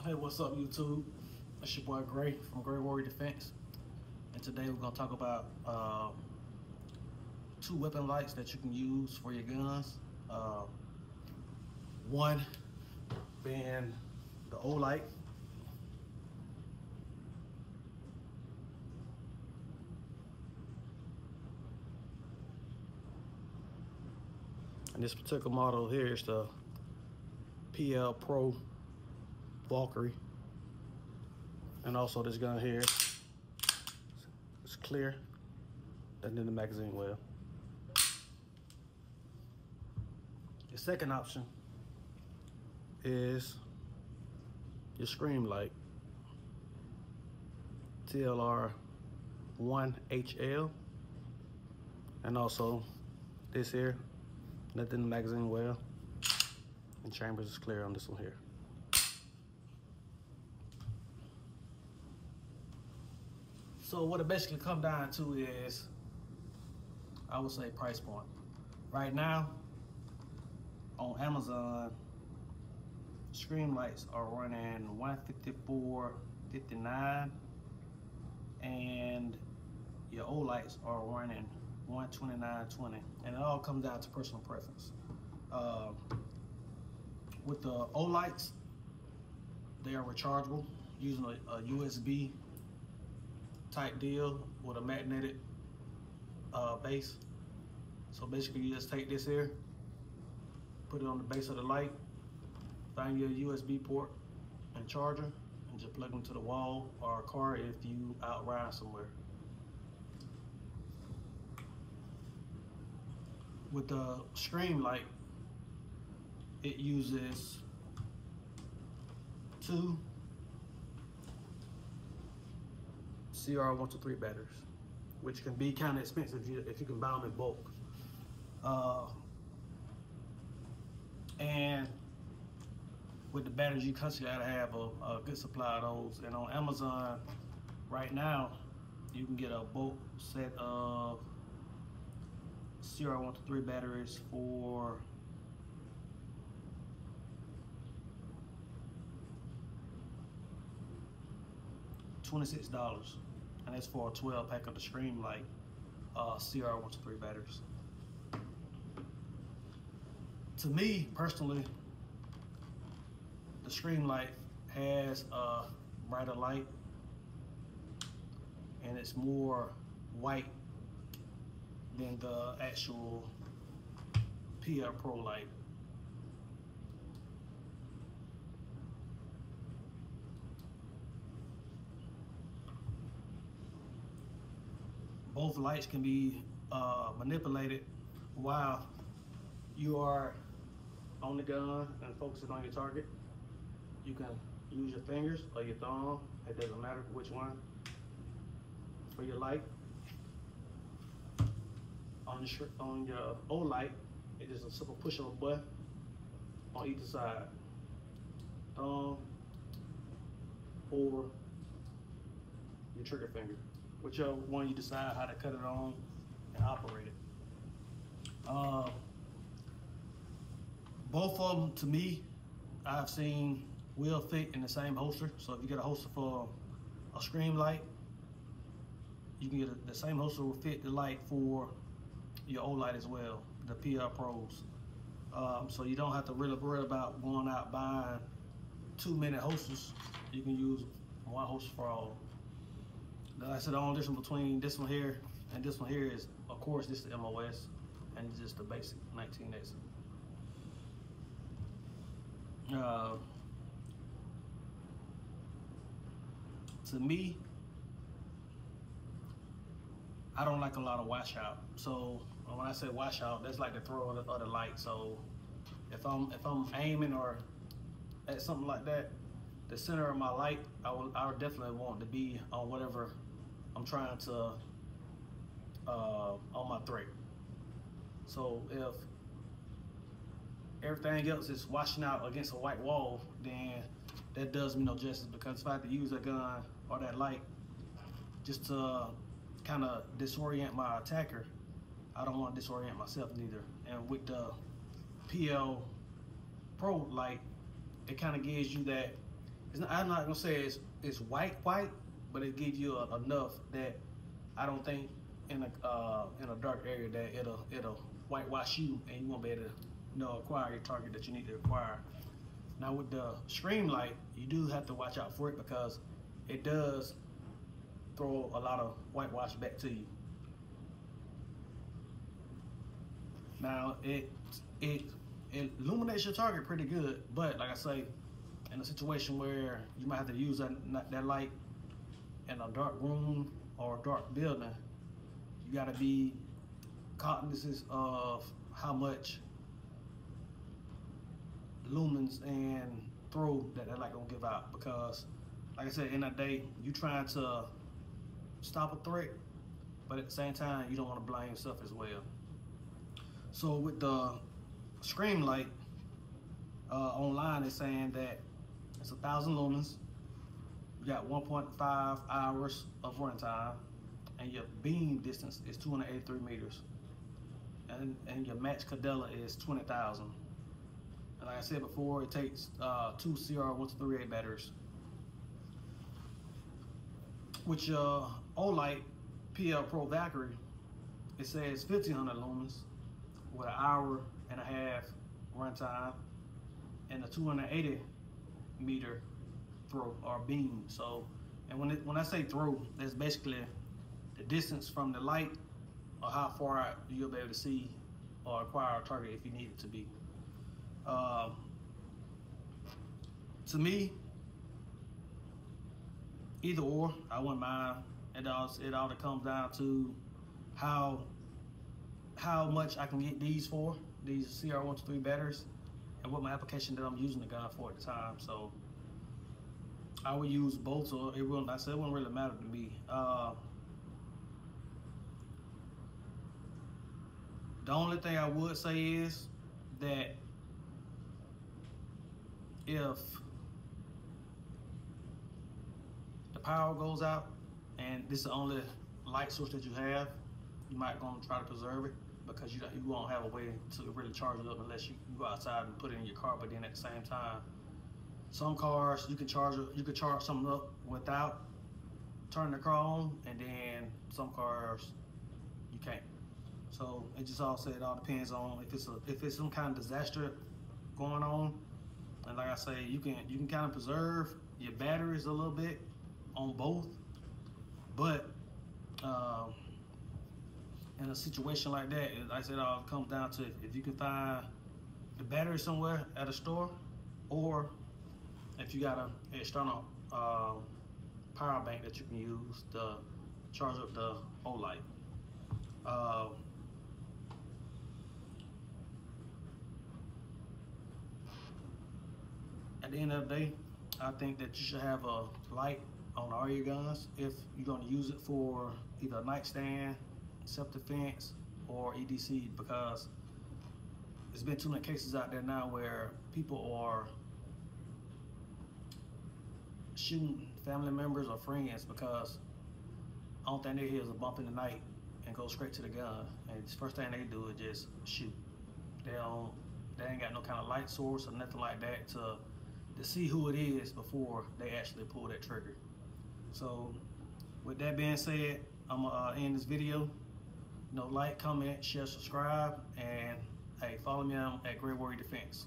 Hey, what's up, YouTube? It's your boy Gray from Gray Warrior Defense, and today we're gonna talk about two weapon lights that you can use for your guns. One being the Olight, and this particular model here is the PL-PRO Valkyrie. And also this gun here, it's clear, doesn't need the magazine well. The second option is your Streamlight TLR-1 HL. And also this here, nothing in the magazine well. And chambers is clear on this one here. So what it basically comes down to is, I would say, price point. Right now, on Amazon, Streamlights are running $154.59, and your Olights are running $129.20, and it all comes down to personal preference. With the Olights, they are rechargeable using a USB type deal with a magnetic base. So basically you just take this here, put it on the base of the light, find your USB port and charger, and just plug them to the wall or a car if you out riding somewhere. With the Streamlight, it uses two CR123 batteries, which can be kind of expensive if you can buy them in bulk. And with the batteries, you constantly gotta have a good supply of those. And on Amazon right now, you can get a bulk set of CR123 batteries for $26, and that's for a 12 pack of the Streamlight CR123 batteries. To me personally, the Streamlight has a brighter light, and it's more white than the actual PL-PRO light. Both lights can be manipulated while you are on the gun and focusing on your target. You can use your fingers or your thumb, it doesn't matter which one, for your light. On your Olight, it is a simple push of a button on either side, thumb or your trigger finger, whichever one you decide how to cut it on and operate it. Both of them, to me, I've seen will fit in the same holster. So if you get a holster for a Streamlight, you can get the same holster will fit the light for your Olight as well, the PL-PROs. So you don't have to really worry about going out buying 2 minute holsters. You can use one holster for all. Like I said, the only difference between this one here and this one here is, of course, this is the MOS, and it's just the basic 19X. To me, I don't like a lot of washout. So when I say washout, that's like the throw of the light. So if I'm aiming or at something like that, the center of my light, I would definitely want to be on whatever I'm trying to on my thread. So if everything else is washing out against a white wall, then that does me no justice, because if I have to use a gun or that light just to kind of disorient my attacker, I don't want to disorient myself neither. And with the PL-PRO light, it kind of gives you that I'm not gonna say it's white, but it gives you enough that I don't think in a dark area that it'll whitewash you and you won't be able to acquire your target that you need to acquire. Now with the Streamlight, you do have to watch out for it because it does throw a lot of whitewash back to you. Now it illuminates your target pretty good, but like I say, in a situation where you might have to use that light in a dark room or a dark building, you got to be cognizant of how much lumens and throw that light gonna give out, because like I said, in that day you trying to stop a threat, but at the same time you don't want to blind yourself as well. So with the Streamlight, online it's saying that it's 1,000 lumens, you got 1.5 hours of running time, and your beam distance is 283 meters, and your max Cadella is 20,000. And like I said before, it takes 2 CR138 batteries. With your Olight PL-PRO Valkyrie, it says 1,500 lumens with an hour and a half run time and a 280 meter throw or beam. So, and when I say throw, that's basically the distance from the light or how far out you'll be able to see or acquire a target if you need it to be. To me, either or, I wouldn't mind. It all comes down to how much I can get these for, these CR123 batteries, and what my application that I'm using the gun for at the time. So I would use both, so it wouldn't really matter to me. The only thing I would say is that if the power goes out and this is the only light source that you have, you might want to try to preserve it, because you won't have a way to really charge it up unless you go outside and put it in your car. But then at the same time, some cars you can charge something up without turning the car on, and then some cars you can't. So it just all depends on if it's some kind of disaster going on. And like I say, you can kind of preserve your batteries a little bit on both, but in a situation like that, like I said, it all comes down to if you can find the battery somewhere at a store, or if you got an external power bank that you can use to charge up the Olight. At the end of the day, I think that you should have a light on all your guns if you're going to use it for either a nightstand, self-defense, or EDC, because there's been too many cases out there now where people are shooting family members or friends because the only thing they hear is a bump in the night and go straight to the gun, and the first thing they do is just shoot. They ain't got no kind of light source or nothing like that to see who it is before they actually pull that trigger. So with that being said, I'm gonna end this video. Like, comment, share, subscribe, and hey, follow me at Great Warrior Defense.